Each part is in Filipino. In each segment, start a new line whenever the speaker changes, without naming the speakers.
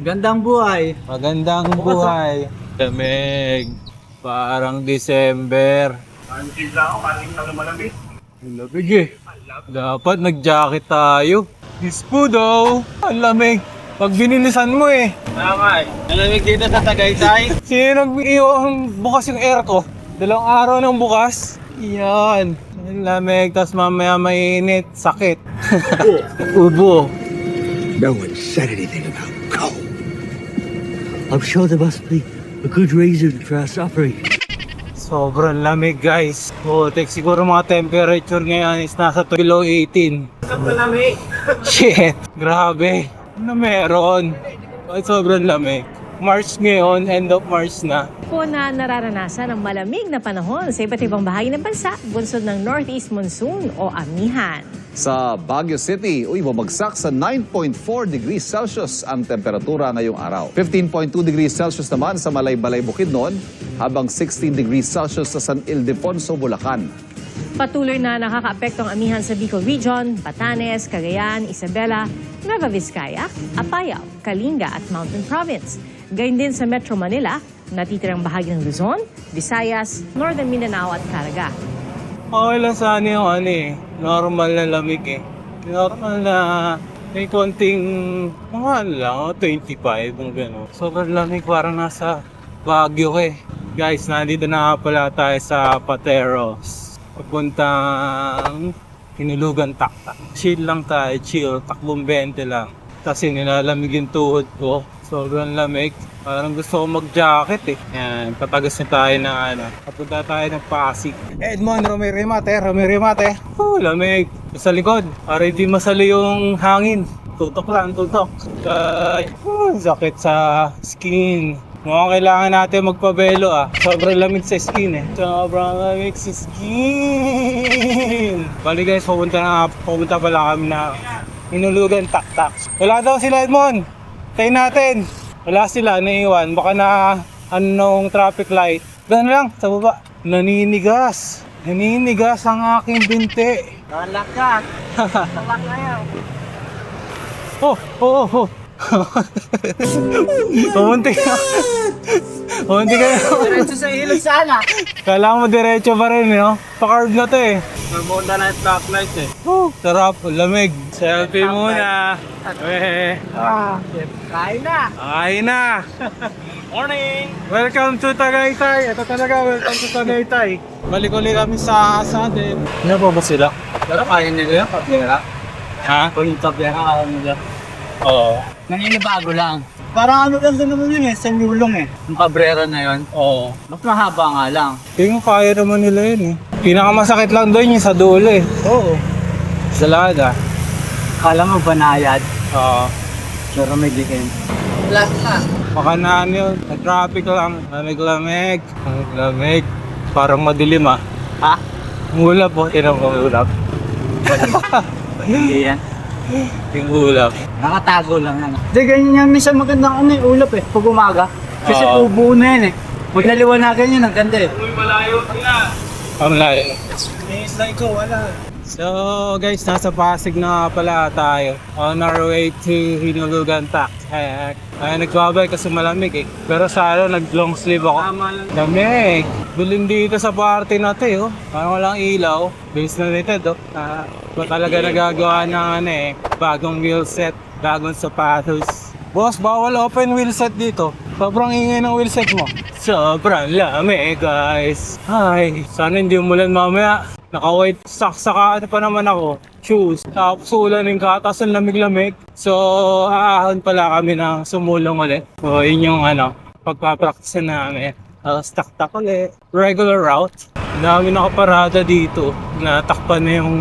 Magandang buhay.
Magandang buhay. Lamig. Parang December.
Antil lang ako, kaling na lumalamig.
Lamig eh. Dapat nag-jacket tayo. Dispo daw. Ang lamig. Pag binilisan mo eh.
Tama eh. Malamig dito sa Tagaytay.
Sino nag-iwang bukas yung air ko? 2 araw nang bukas. Yan. Ang lamig. Tapos mamaya mainit. Sakit. Ubo.
No one said anything about coal. I'm sure there must be a good reason for our suffering.
Sobrang lamig guys. Tek siguro mga temperature ngayon is nasa below 18.
Malamig.
Shit. Grabe. Ano meron? Ay, sobrang lamig. March ngayon, end of March na.
Po na nararanasan ang malamig na panahon sa iba't ibang bahagi ng bansa, bunsod ng Northeast Monsoon o Amihan.
Sa Baguio City, bumagsak sa 9.4 degrees Celsius ang temperatura ngayong araw. 15.2 degrees Celsius naman sa Malaybalay, Bukidnon, habang 16 degrees Celsius sa San Ildefonso, Bulacan.
Patuloy na nakakaapekto ang amihan sa Bicol Region, Batanes, Cagayan, Isabela, Nueva Vizcaya, Apayao, Kalinga at Mountain Province. Gayun din sa Metro Manila, natitirang bahagi ng Luzon, Visayas, Northern Mindanao at Caraga.
Okay lang sana yung normal na lamig eh. Normal na may konting mga 25 ng gano'n. Sobrang lamig, parang nasa Baguio eh. Guys, nandito na pala tayo sa Pateros. Papuntang Hinulugan Taktak. Chill lang tayo, chill. Takbong 20 lang. Kasi nilalamig yung tuhod ko. Sobrang lamig. Parang gusto ko mag-jacket eh. Yan, patagas na tayo ng papunta tayo ng Pasig. Edmond, Romerimate. Lamig. Sa likod, para hindi masali yung hangin. Tutok lang, tutok. Sakit sa skin. Mukhang kailangan natin magpabelo ah. Sobrang lamig sa skin eh. Sobrang lamig sa skin. Bali guys, pupunta pala kami na Hinulugan Taktak. Wala daw sila Edmond. Tayo natin. Wala sila, naiwan. Baka na anong traffic light. Ganun lang, sa baba. Naninigas. Naninigas ang aking binti.
Nalakat. Nalak na yan.
Oh. Pumunti ka. Pumunti ka na.
Diretso sa ilog sana.
Kailangan mo diretso pa rin, no? Pa-carb na to eh.
Namunta na yung stoplight eh.
Sarap, lamig. Selfie muna.
Kain na.
Kain na.
Morning.
Welcome to Tagaytay. Ito talaga, welcome to Tagaytay. Balik ulit kami sa din. Ano po ba sila?
Pero kaya nila yung kapyera.
Ha?
Kung yung kapyera kaya nila.
Oo.
Naninibago lang. Parang ano lang din naman yun eh, sa Nulong eh. Yung kabrera na yun.
Oo.
Mas mahaba nga lang.
Tingin kaya naman nila yun eh. Pinakamasakit lang doon yung sa dulo eh.
Oo.
Sa Lada.
Kala mo banayad,
Oo.
pero may dikin. Lahat na.
Baka na ano yun. Traffic lang. Lamig. Lamig. Parang madilim ah.
Ha?
Ang ulap po. Tinang ang ulap.
Hindi yan.
Yung ulap.
Nakatago lang yan. Hindi, ganyan yan. Minsan magandang ulap eh, pag umaga. Kasi
Oo.
ubuo na yan eh. Pag naliwanagan yun, ang ganda eh.
Ang layo.
May slide ko, wala.
So guys, nasa Pasig na pala tayo. On our way to Hinulugan Taktak. Ay, nagbabay kasi malamig eh. Pero sa nag-long sleeve ako.
Tama lang.
Lamig. Duling dito sa party natin oh. Parang walang ilaw. Base na nito oh. Ba talaga nagagawa ng bagong wheelset, bagong sapatos. Boss, bawal open wheelset dito. Sobrang ingay ng wheelset mo. Sobrang lamig guys. Ay, sana hindi umulan mamaya. Naka-white socks, saka pa naman ako. Shoes. Tapos ulanin ka, tapos ang lamig-lamig. So, aahon pala kami ng sumulong ulit. So, yun yung pagpapractice namin. Taktak ulit. Regular route. Ang dami nakaparada dito. Natakpan na yung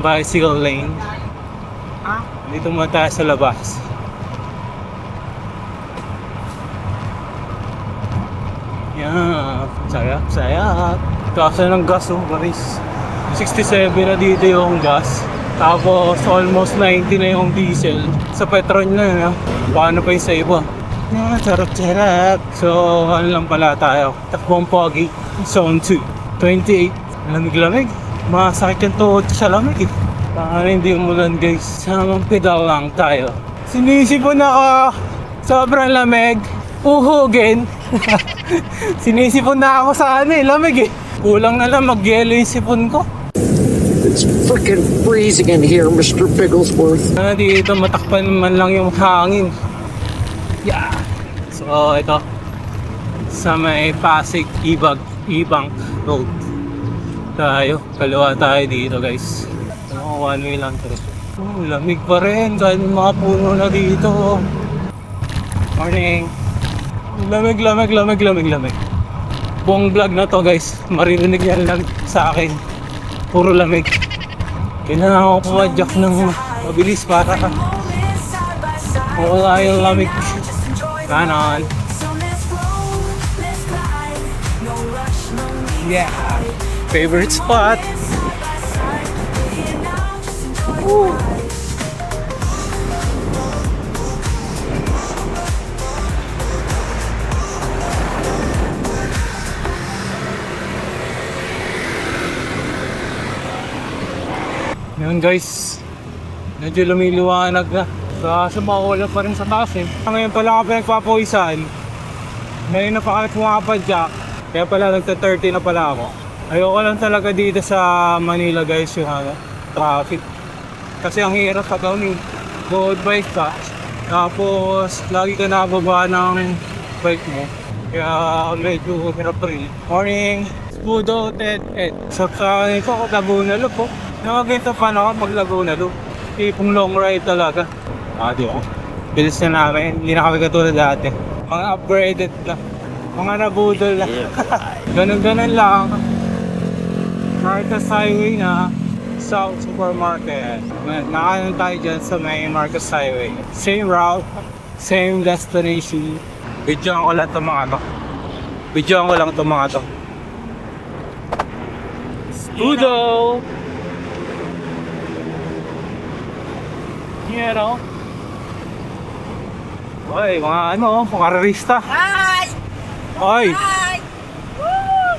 bicycle lane. Dito muna tayo sa labas. Yan. Sayap. Kasi ng gas guys. 67 na dito yung gas. Tapos almost 90 na yung diesel. Sa Petron na yun. Paano pa yung sa iba? Charap. So ano lang pala tayo. Takbong pogi. Zone 2. 28. Lamig-lamig. Masakit yung tuhod sa lamig eh. Paano hindi umulan guys. Samang pedal lang tayo. Sinisipon Sobrang lamig. Uhugin. Sinisipon na ako sa lamig eh. Kulang na lang mag-yelo yung sipon ko.
It's frickin' freezing in here, Mr. Bigglesworth.
Dito matakpan man lang yung hangin. Yeah. So ito. Sa may Pasig Ibang Road. Kaliwa tayo dito guys. One way lang to. Lamig pa rin kahit may mga puno na dito. Morning. Lamig. Buong vlog na to guys, maririnig yan lang sa akin. Puro lamig. Kailangan ako pumadyak ng mabilis para wala yung lamig. Kanan. Yeah. Favorite spot. Woo. Ngayon guys, medyo lumiliwanag na. Kaso mawala pa rin sa taas eh. Ngayon pala ako pinagpapawisan. Ngayon na pa kami pumapadyak. Kaya pala nagta-30 na pala ako. Ayoko lang talaga dito sa Manila guys yung traffic. Kasi ang hirap sa taon eh. Road bike ka. Tapos lagi ka nababa ng bike mo. Kaya medyo hirap rin. Morning! Spudo, Ted. Sa kanin ko ako Laguna Loop po. Nakaginto pa na ako pag Laguna Loop. Tipong long ride talaga. Di ba? Bilis na namin. Hindi na kami katulad dati. Mga upgraded na. Mga nabudol na. Ganun-ganun lang. Marcos Highway na. South Supermarket. Nakanan tayo dyan sa may Marcos Highway. Same route. Same destination. Videoan ko lang itong mga to. Spudo! Pero oy, mga karerista. Hi! Oy! Hi! Woo!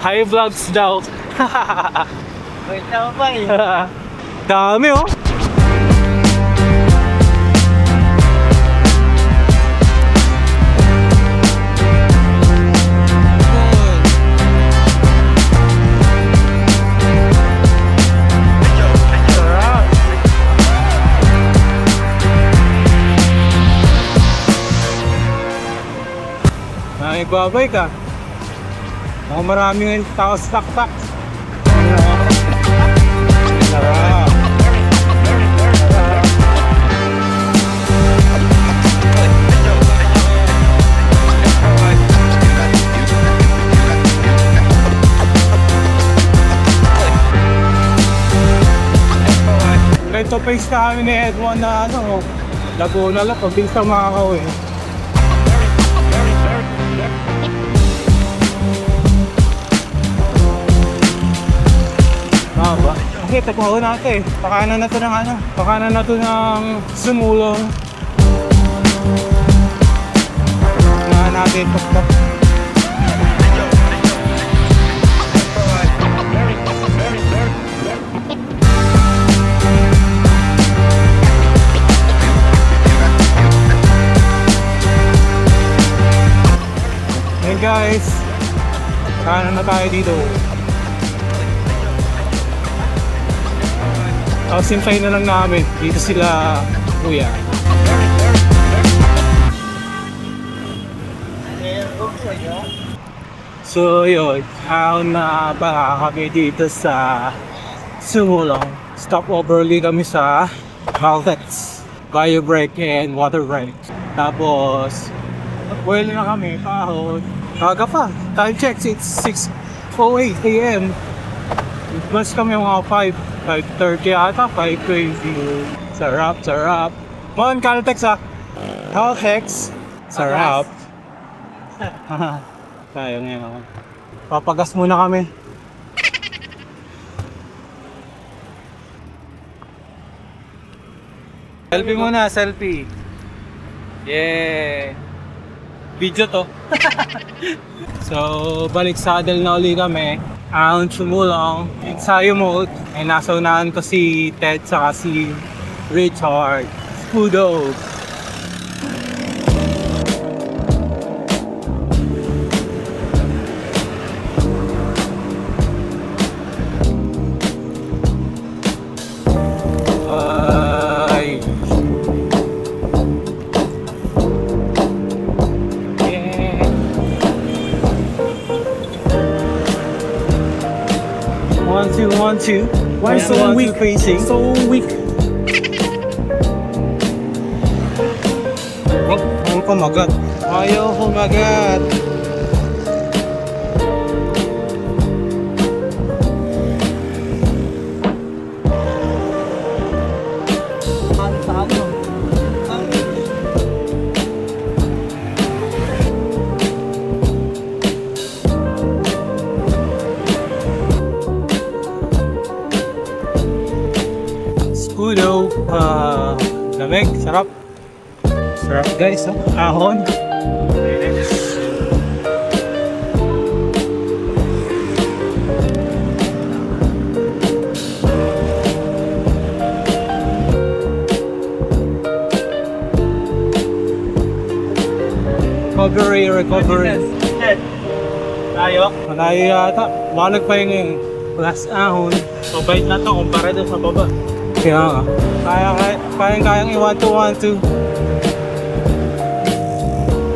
Hi vlogs daw.
Wait na ba eh?
Dami oh. Nagbabay ka. Maraming tao stak-tak. Ito pace kami ni Edwin na Laguna lang, pabilis ang makakauwi. Ba? Okay, tagpaho natin. Pakanan na to ng sumulong. Nga natin ito. Hey guys, pakanan na tayo dito. Tapos simpay na lang namin. Dito sila, kuya. So yun, na pa kami dito sa Sumulong. Stopover kami sa Maltex, bio break and water break. Tapos, well na kami, kahon. Kaga pa, time check, it's 6:08 AM. Mas kami mga 5:30 ata, 5:20. Sarap. Mon, Caltex Caltex. Sarap. Tayo ngayon. Papagas muna kami. Selfie muna, selfie. Yeah. Video to. So, balik saddle na uli kami. Ahon sumulong. Ensayo mode. Ay nasa unahan ko si Ted saka si Richard. Scudo. Ay. Yeah. 1, 2, 1, 2. Why so weak? So weak. Ayaw kumagat. Ayaw kumagat. Scudo. Lamig. Sarap. Sarap guys. Oh. Ahon. Recovery.
Tayo.
Malayo yata. Baka nagpahinga yung last ahon.
Mabait na to kumpara doon sa baba.
Kaya nga. Kayang i-1, 2, 1, 2.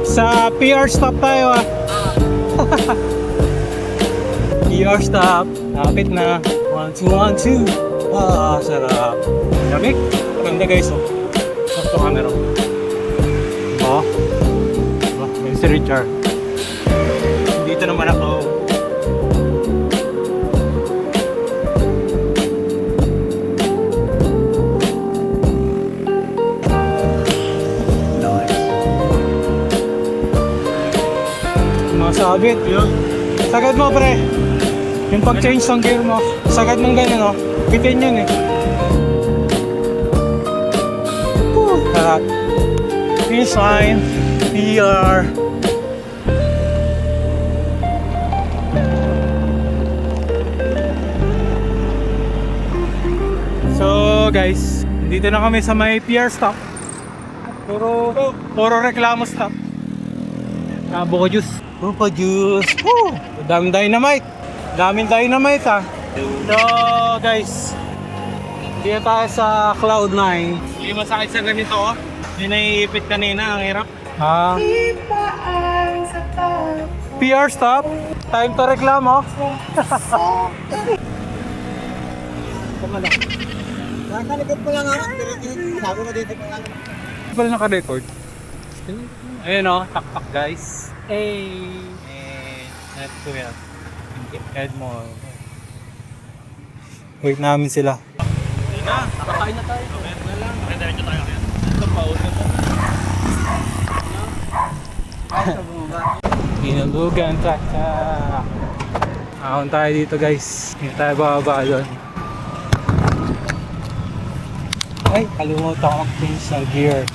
Sa PR stop tayo ah. PR stop. Lapit na. 1, 2, 1, 2. Ah, sarap. Lamig. Ganda guys oh. Sakto camera. Oh. Yung si Richard. Dito naman ako. Sabit yun. Sagad mo pre. Yung pag-change ng gear mo. Sagad mong ganun oh. Bitin yun eh. Sarap. Finish line. PR. So guys, dito na kami sa may PR stop. Puro reklamo stop. Buko juice. Buko juice. Woo! Daming dynamite. Daming dynamite ah. So guys, dito tayo sa Cloud9.
Hindi masakit sa ganito oh. Hindi naiipit kanina, ang hirap.
Ah. PR stop. Time to reklamo.
Nakakalikot ko lang ako. Sabi mo dito ko lang.
Hindi pala naka-record. Ayun o, tak-tak guys. Net ko yan. Head mo. Wait namin sila.
Hindi na, nakakain na tayo. Kaya na lang. Diretso tayo. Ito pa, ulit ito.
Hinugugan, taka. Ahon tayo dito guys. Hindi tayo bababa doon. Ay, kalimutan ko mag-change ng gear.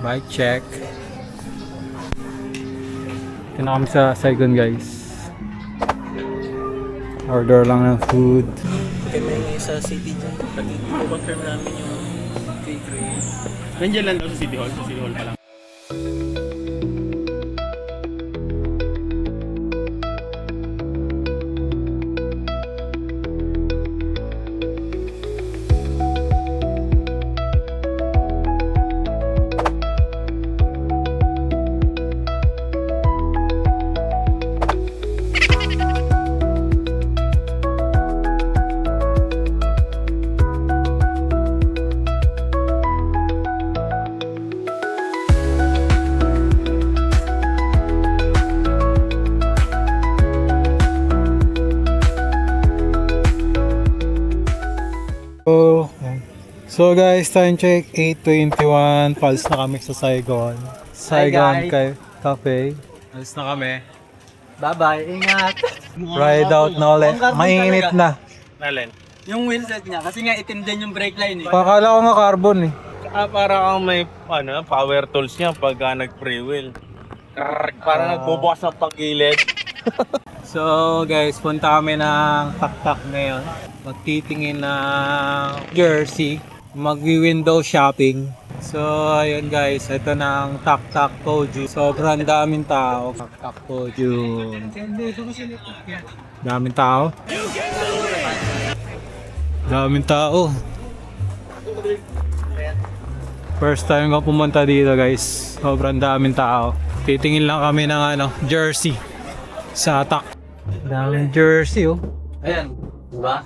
Bike check. Ito na kami sa Saigon guys. Order lang ng food.
Kaya may sa city dyan. Pag-confirm namin yung K3. Nandiyan lang daw sa City Hall. Sa City Hall pa lang.
So guys, time check 8:21. Pals na kami sa Saigon. Saigon Cafe. Pals na kami.
Bye-bye, ingat.
Ride out na ulit. Mainit na.
Nalen.
Yung wheelset niya, kasi nga itim din yung brake line eh.
Pakala ko nga carbon eh.
Para kang may power tools niya pagka nag-freewheel. Parang nagbubukas ng pagilid.
So guys, punta kami ng Tak-Tak ngayon. Magtitingin ng jersey. Magwi-window shopping. So ayun guys, ito na ang Tak-Tak Koju. Sobrang daming tao. Tak-Tak Koju. Daming tao. Daming tao. First time ko pumunta dito guys. Sobrang daming tao. Titingin lang kami ng jersey sa Tak. Daming jersey oh.
Ayan, diba?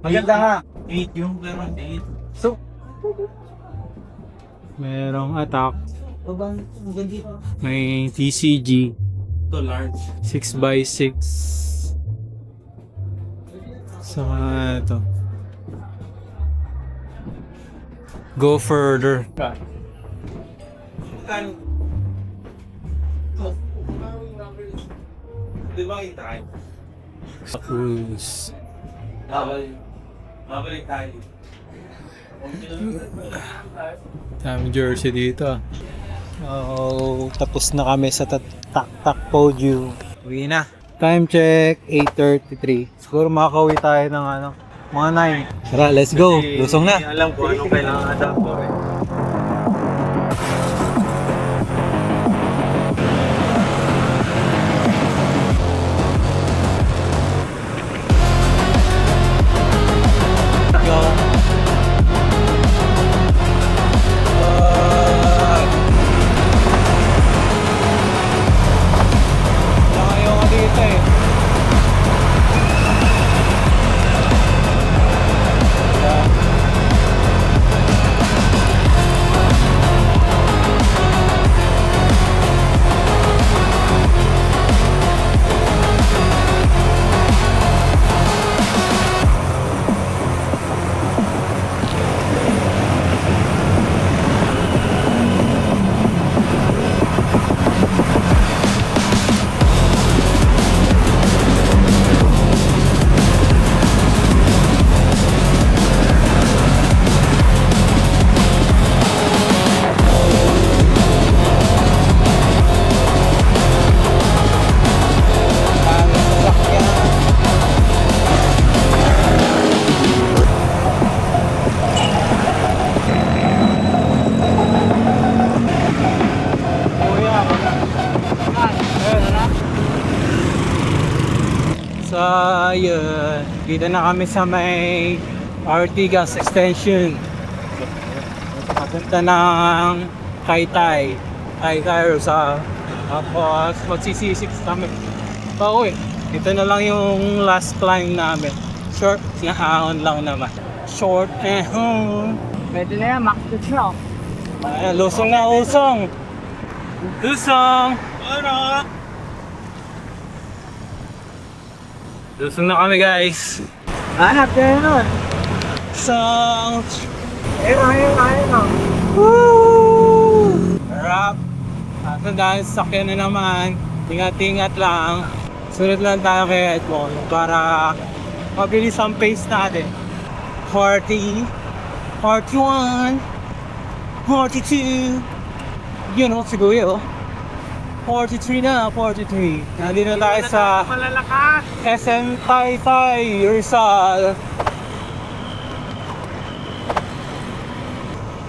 Maganda nga. 8 yung pero 8. So,
Merong Attack.
ang ganda.
May TCG.
Ito large.
6x6. Saka ito. Go further.
Di ba kita kayo?
Cruise.
Babalik tayo.
Daming jersey dito ah. Oh, tapos na kami sa Tak-Tak Podium. Uwi na. Time check 8:33. Siguro makakauwi tayo ng mga 9. Tara, let's go. Lusong na.
Alam ko anong kailangan adapter eh.
So, yun. Dito na kami sa may Artigas Extension. Papunta ng Taytay. Taytay Rizal. Tapos, magsisisik kami. Pauwi. Ito na lang yung last climb namin. Short na ahon lang naman. Short ahon.
Pwede na yan, max to shop.
Ayan, lusong na usong. Lusong! Ano? Lusong na kami guys.
Hanap kayo nun.
Song!
Ayun.
Woo! Rap! At dahil sakyan na naman, ingat-ingat lang. Sunod lang tayo kay Edmond para mabilis ang pace natin. 40, 41, 42, yun o, siguro 43 na, 43. Nandito na tayo sa SM Taytay Rizal.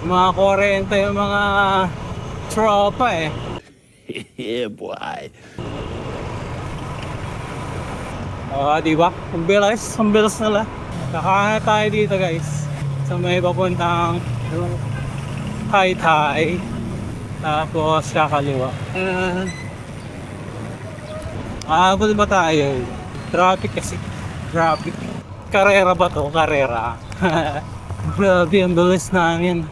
Mga 40 yung mga tropa eh.
Yeah, boy.
Diba? Ang bilis nila. Kakahanap tayo dito guys. Sa may papuntang Taytay. Tapos kakaliwa. Aabot ba tayo? Traffic kasi. Traffic. Karera ba to? Karera. Grabe, ang bilis namin.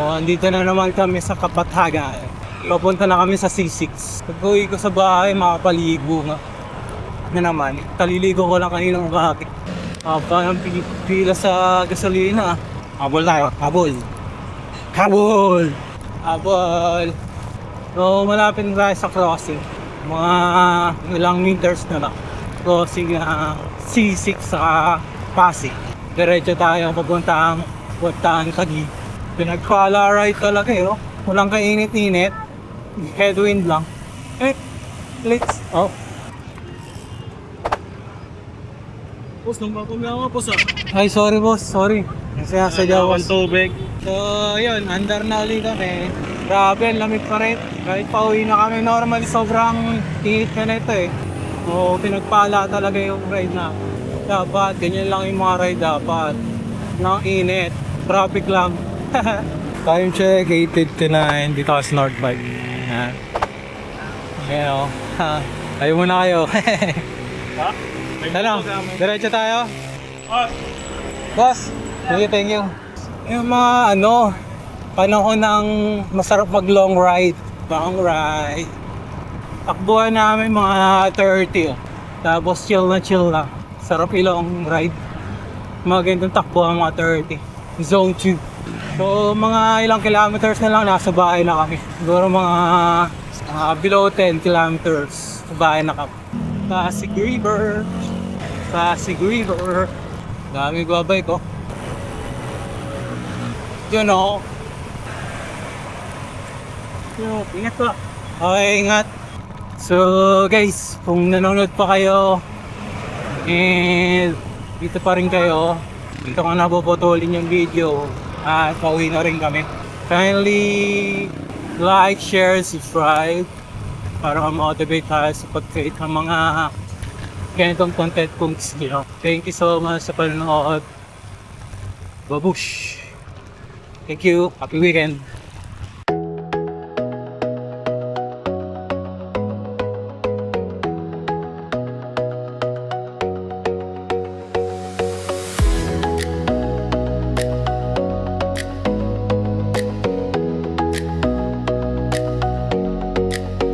Andito na naman kami sa Kapatagan. Papunta na kami sa C6. Pag-uwi ko sa bahay, makapaligo nga. Na naman, kaliligo ko lang kaninang bakit. Parang pila sa gasolina. Habol tayo. Habol. Habol. Habol. So, malapit na tayo sa crossing. Mga ilang meters na lang. Crossing C6 sa Pasig. Diretso tayo papuntang Taguig. Pinagpala right talaga eh. Oh. Walang kainit-init. Headwind lang. Let's... Oh.
Boss, nung ako boss
Ay, sorry boss. Sorry. Kasi sadya boss.
tubig.
So, yun, andar na ulit kami. Grabe, ang lamig pa rin. Kahit pauwi na kami, normal, sobrang init na nito eh. So, pinagpala talaga yung ride na. Dapat, ganyan lang yung mga ride dapat. Nang init, traffic lang. Time check, 8:59, dito ka sa North Bike. Yan. Ayan o. Ayaw muna kayo.
Ha?
Ano? Diretso tayo? Boss, thank you. Yung mga panahon ng masarap mag long ride. Long ride. Takbuhan namin mga 30. Tapos chill lang. Sarap ilong ride. Mga ganitong takbuhan mga 30. Zone 2. So mga ilang kilometers na lang nasa bahay na kami. Siguro mga below 10 kilometers sa bahay na kami. Pasig River. Dami babay ko. Yun o. Ingat pa. Okay, ingat. So guys, kung nanonood pa kayo and dito pa rin kayo, dito ka napuputulin yung video at pauwi na rin kami. Kindly like, share, subscribe para ma-motivate tayo sa pag-create ng mga ganitong content kung gusto nyo. Thank you so much sa panonood. Babush! Thank you. Happy weekend.